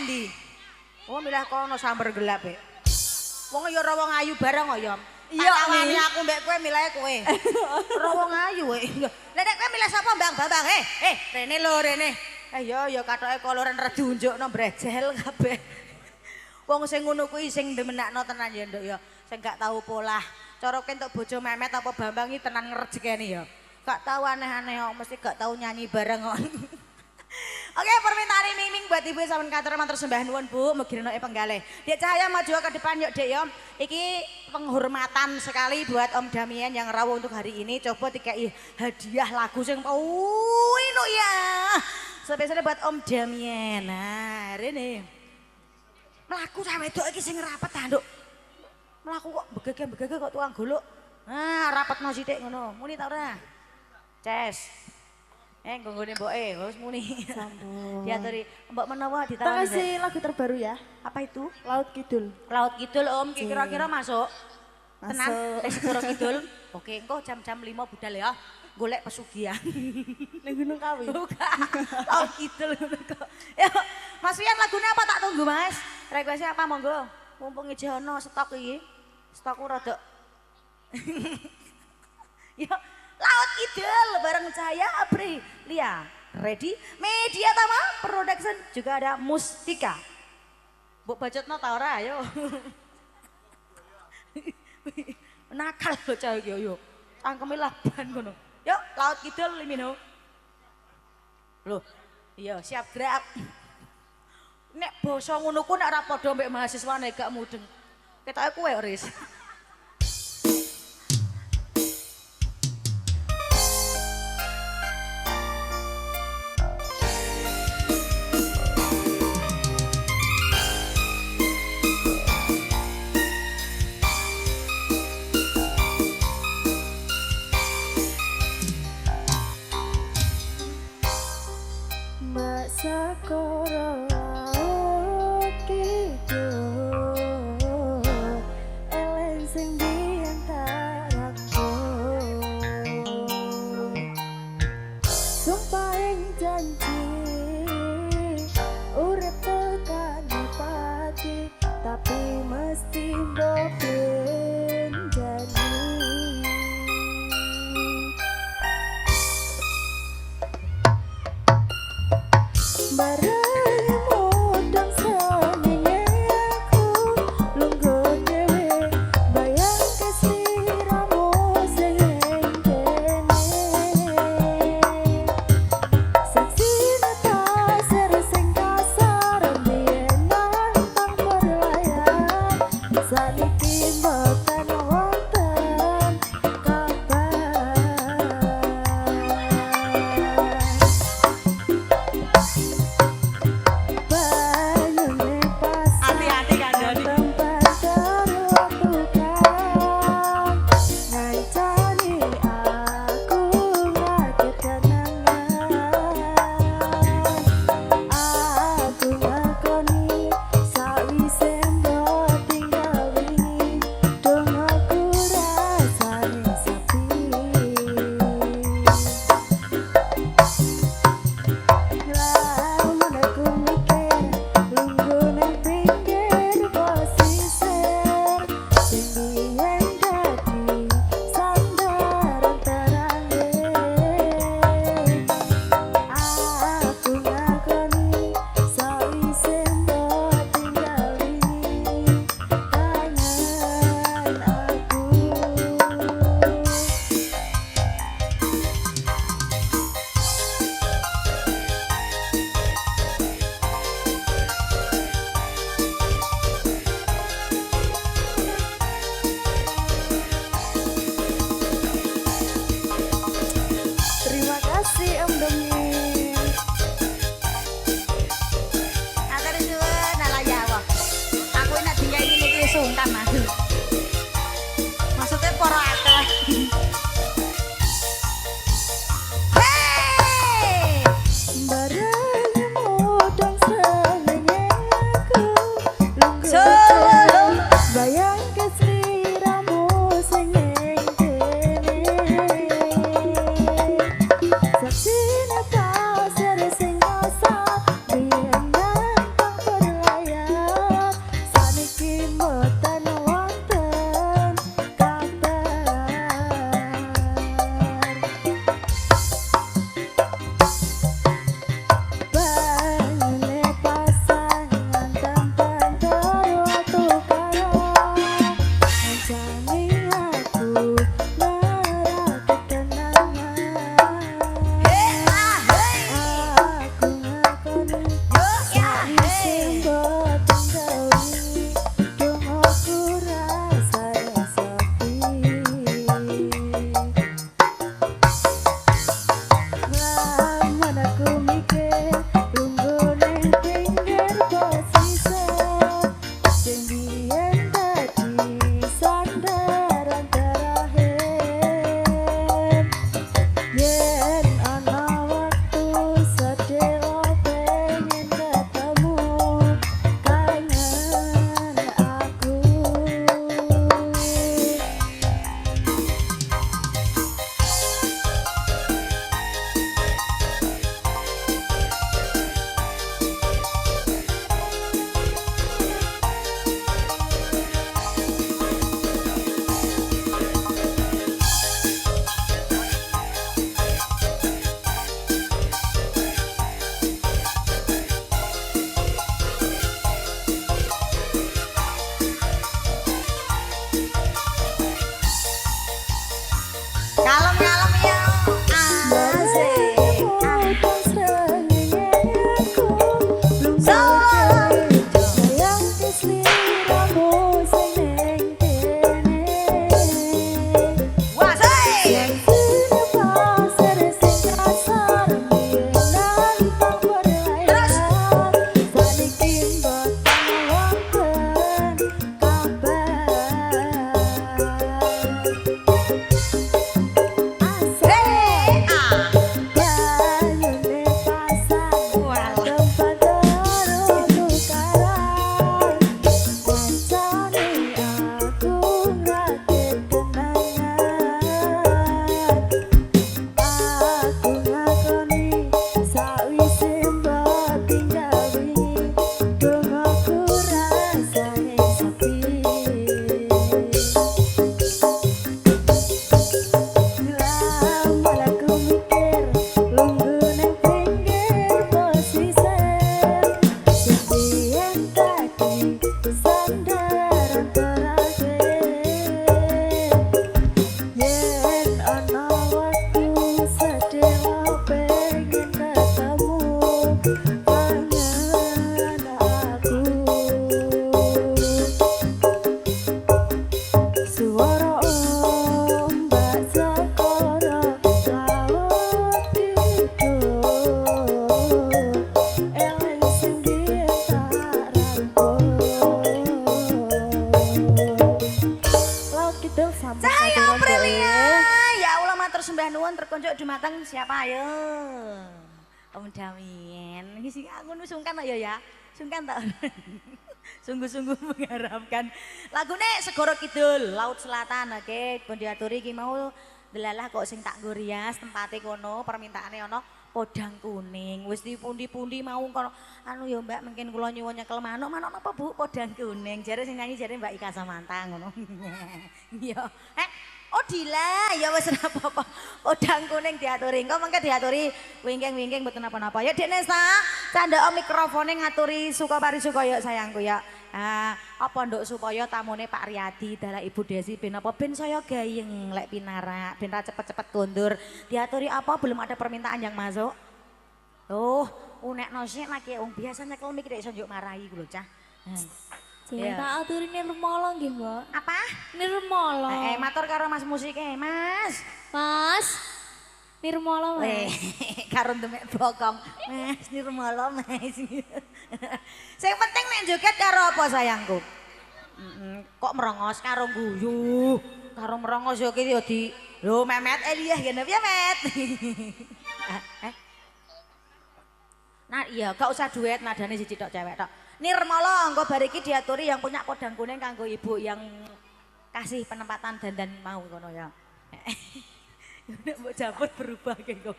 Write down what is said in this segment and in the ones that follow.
endi? Oh milih kono sambar gelap e. Wong ya ora wong ayu bareng kok ya. Iya awani aku mbek kowe milih kowe. Ora wong ayu e. Lah nek kowe milih sapa Mbang Bambang? Rene lho rene. Ya kathoke koloran redunjukno brejel kabeh. Wong sing ngono kuwi sing demenakno tenan ya nduk ya. Sing gak tahu polah. Cara kentuk bojo Memet apa Bambang iki tenan ngrejekeni ya. Gak tahu aneh-aneh kok mesti gak tahu nyanyi bareng kok. Oke, permintaan Miming buat Ibu sampean kantor matur sembah nuwun Bu, mugi renoke penggalih. Dek Cahaya maju ke depan yuk Dek ya. Iki penghormatan sekali buat Om Damian yang rawuh untuk hari ini. Coba dikai hadiah lagu sing inu ya. Spesial buat Om Damian. Nah, rene. Mlaku cah wedok iki sing rapet ta, Nduk. Mlaku kok begege-begege kok tukang goluk. Nah, rapetno sithik ngono. Muni ta ora? Ces. Nggone mboke, wis muni. Sampun. Diaturi, Mbok menawa ditawani. Kasih lagu terbaru ya. Apa itu? Laut Kidul. Laut Kidul Om, kira-kira masuk? Tenan, Suro Kidul. Oke, engko jam-jam 5 budal ya. Golek pesugihan. Ning Gunung Kawi. Bukan. Laut Kidul kok. Ya, Mas Wian lagune apa tak tunggu, Mas? Request-nya apa monggo? Mumpung iki ono stok iki. Stokku rada. Ya Laut Kidul bareng Cahaya Aprilia. Ready? Media Tama Production juga ada Mustika. Mbok bacotno ta ora ayo. Nakal lho cah iki yo. Cangkeme laban ngono. Yuk Laut Kidul limino. Loh, iya siap gerak. Nek basa ngono ku nek ora padha mbek mahasiswane gak mudeng. Ketoke kowe Riz. Sakura Laut Kidul eleng sing diantaraku sumpah ing janji urip tekan pati tapi mesti mbok janji bareng modang senenge aku lungguh dhewe bayang kesiramu sing kene saksine pasir sing kasar biyen nantang perlayan saniki mboten wonten kabar Hati-hati kandhani. Terima kasih Om Domin. Atur suwun ala ya Allah. Aku nek dingai iki sungkan Mas. Maksudnya para akeh. Hey! Bareng modang senenge aku Solo. bayang kesiramu sing ning kene saksine pasir sing kasar biyen nantang perlayan sembah nuwun terkonjuk dumateng siapa ayo? Om Damien. Iki sing aku nu sungkan kok ya. Sungkan tak. Sungguh-sungguh mengharapkan. Lagune Segoro Kidul, Laut Selatan. Oke, pun diaturi iki mau delalah kok sing tak nggo rias tempate kono, permintaane ana podang kuning. Wis di pundi-pundi mau kono. Anu ya Mbak, mungkin kula nyuwun nyekel manuk apa Bu podang kuning. Jare sing nyanyi jare Mbak Ika Samantha ngono. Iya. Oh Dila, ya wis ora apa-apa. Podang kuning diaturi. Engko mengke diaturi wingking-wingking mboten napa-napa. Ya Dek Nesta, candhak mikrofone ngaturi suka parisuka ya sayangku ya. Apa nduk supaya tamune Pak Riyadi dalah Ibu Desi ben apa ben saya gayeng lek pinarak, ben ra cepet-cepet kondur. Diaturi apa belum ada permintaan yang masuk? Oh, unekno sik lagi wong biasa nyekel mik nek iso njuk marahi ku lho, Cah. Jangan tak aturi nirmala nggih, Mbak. Apa? Nirmala. Matur karo Mas musike, Mas. Mas. Nirmala, Mas. Karo demek bokong. Mas Nirmala, Mas. Sing penting nek joget karo apa sayangku? Kok merongos karo guyu. Karo merongos yo iki yo di lho Memet Eliah ngene piye, Met? Nah iya, gak usah duet nadane siji tok cewek tok. Nirmala engko bar iki diaturi yang punya podang kuning kanggo ibu yang kasih penempatan dandan mau ngono ya. Nek mbok jabut berubah kengko.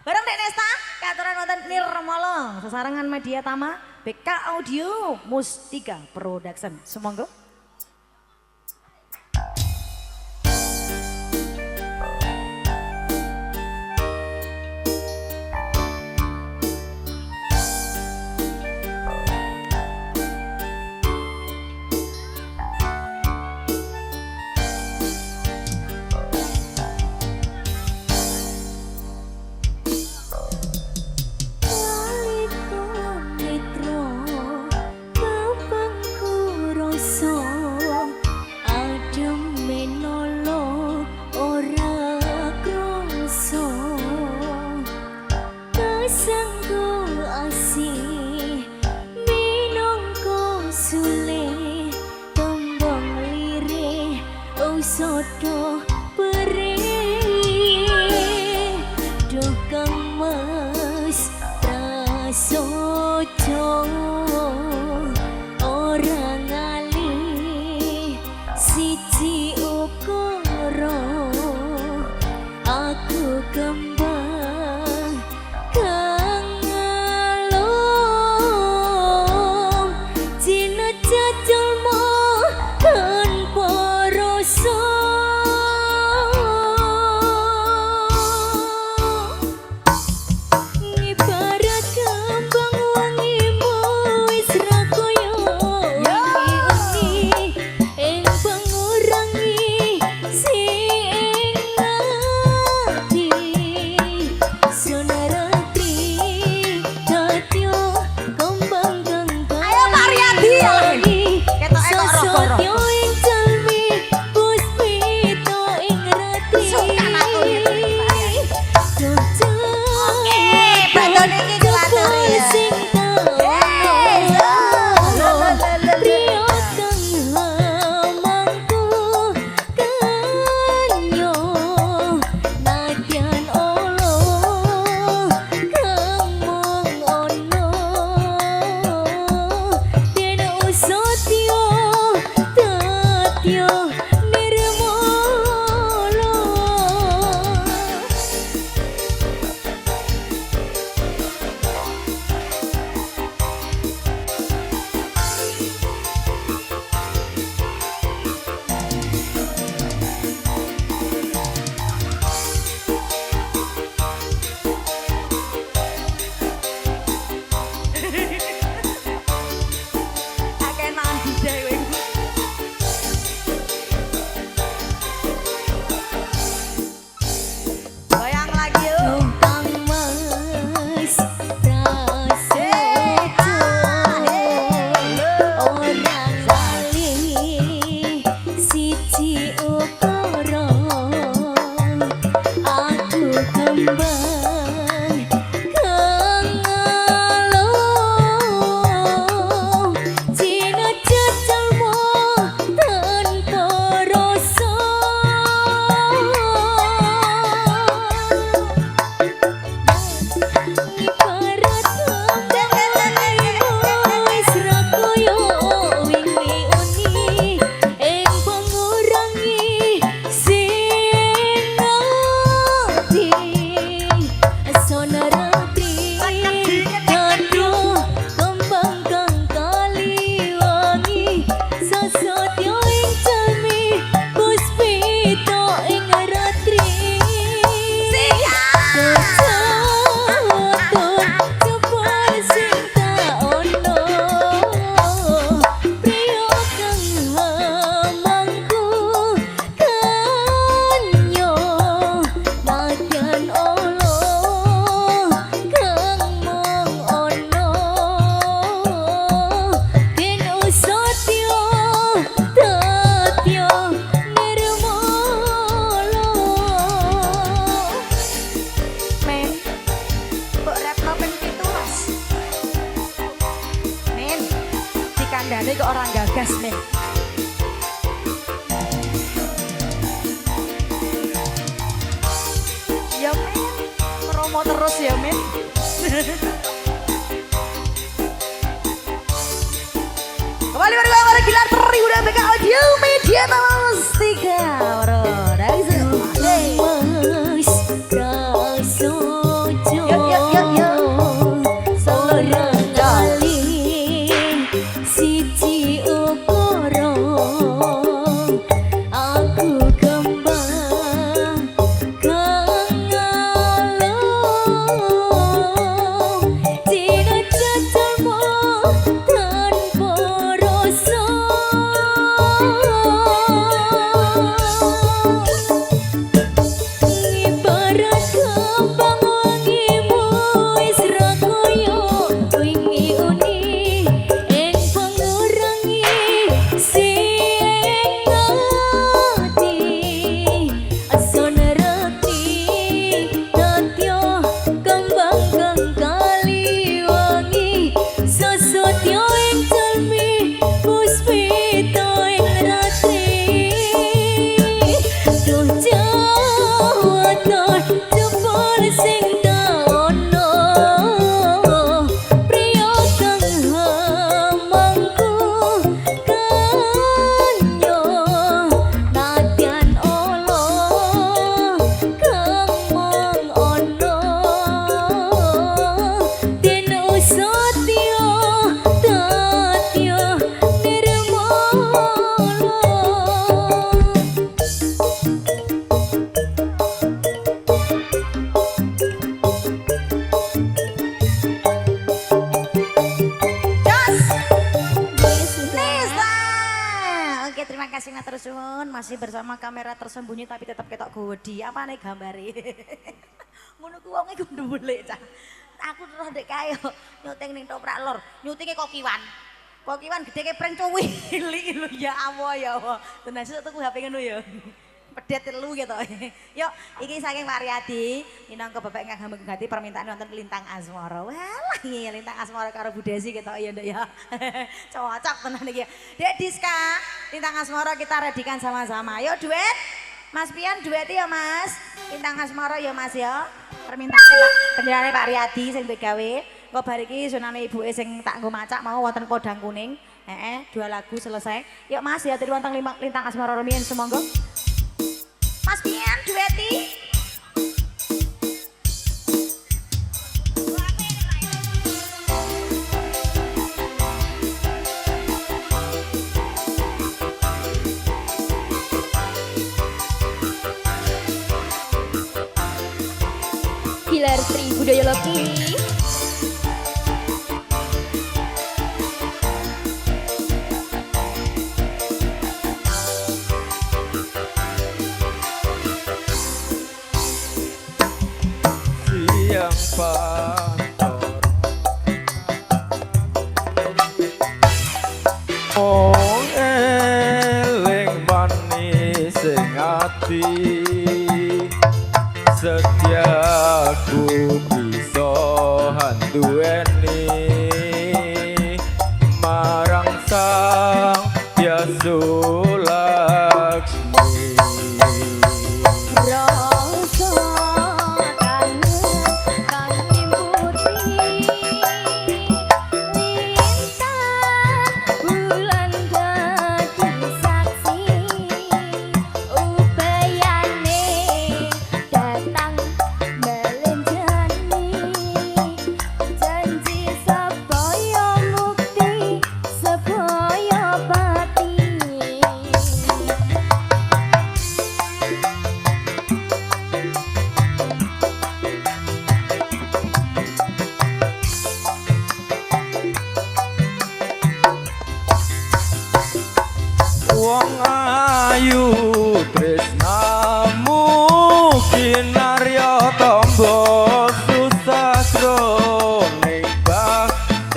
Bareng Dek Nesta, katuran wonten Nirmala, sesarengan media Tama, BK Audio, Mustika Production. Sumangga. So kandhane kok orang gagas men. Ya men, promo terus ya men. Kembali pada Gilar Peri udah BK Audio Media Mustika bro. Dari masih bersama kamera tersembunyi tapi tetap ketok godi. Apa nih gambari? Ngono ku wonge kudu mbelek cah. Aku terus ndek kae nyuting ning Toprak Lor. Nyutinge Kokiwan. Kokiwan gede ke prank cuwili lho ya Allah ya Allah. Tenan sesuk tuku HP ngono ya. Pedet telu gitu. Yuk, iki saking Pak Riyadi, minangka Bapak ingkang gati permintaan wonten Lintang Asmara. Walah, iya Lintang Asmara karo Bu Desi gitu ya Nduk ya. Cocok tenan iki. Dek Diska, Lintang Asmara kita redikan sama-sama. Yuk duet. Mas Pian duet ya Mas. Lintang Asmara ya Mas ya. Permintaane Pak, penjenengane Pak Riyadi sing gawe. Engko bar iki sunane ibuke sing tak nggo macak mau wonten Kodang Kuning. Dua lagu selesai. Yuk Mas ya tiri wonten Lintang Asmara rumiyin semonggo. Mas Pian dueti. Gilar Sri Budaya Lokal. Wong eling manis sing ati setiaku bisa handuweni marang sang Hyang Laksmi. Wong ayu tresnamu kinarya tamba susah jroning batenku.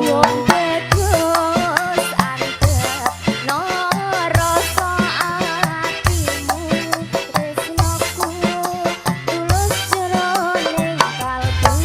Wong tegus antep no rasa atimu tresnaku tulus jroning kalbu.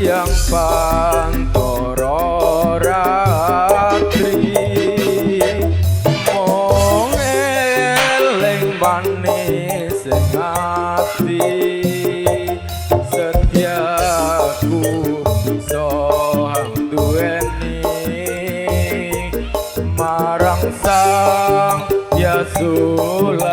yang pantoro ratri mong eling manis sing ati setiaku iso duweni marang sang Yasulasmi.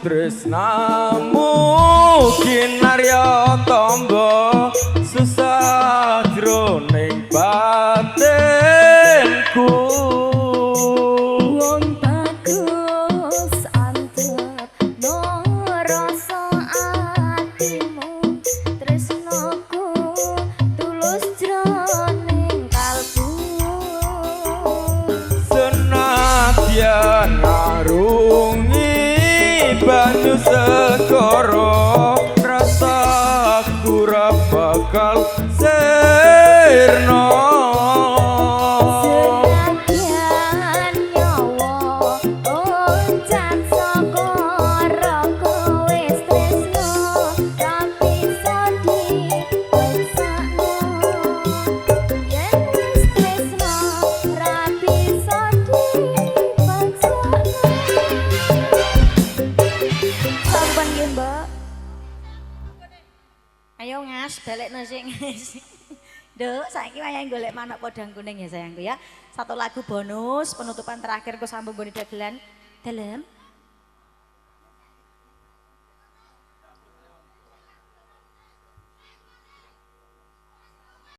Tresnamu kinarya tamba susah jroning batinku Wong bagus antep no rasa atimu tresnoku tulus jroning kalbu senadyan ngarungi banyu segara rasaku ra bakal sirna senadyan nyawa oncat saka raga wis tresno tapi sodi beksakno yen wis tresno rapi sodi beksakno. Sampun nggih, Mbak. Ayo ngas, balekno sing. Nduk, saiki wayahe golek manuk podang kuning ya sayangku ya. Satu lagu bonus penutupan terakhir ku sambung nggone dagelan. Dalem.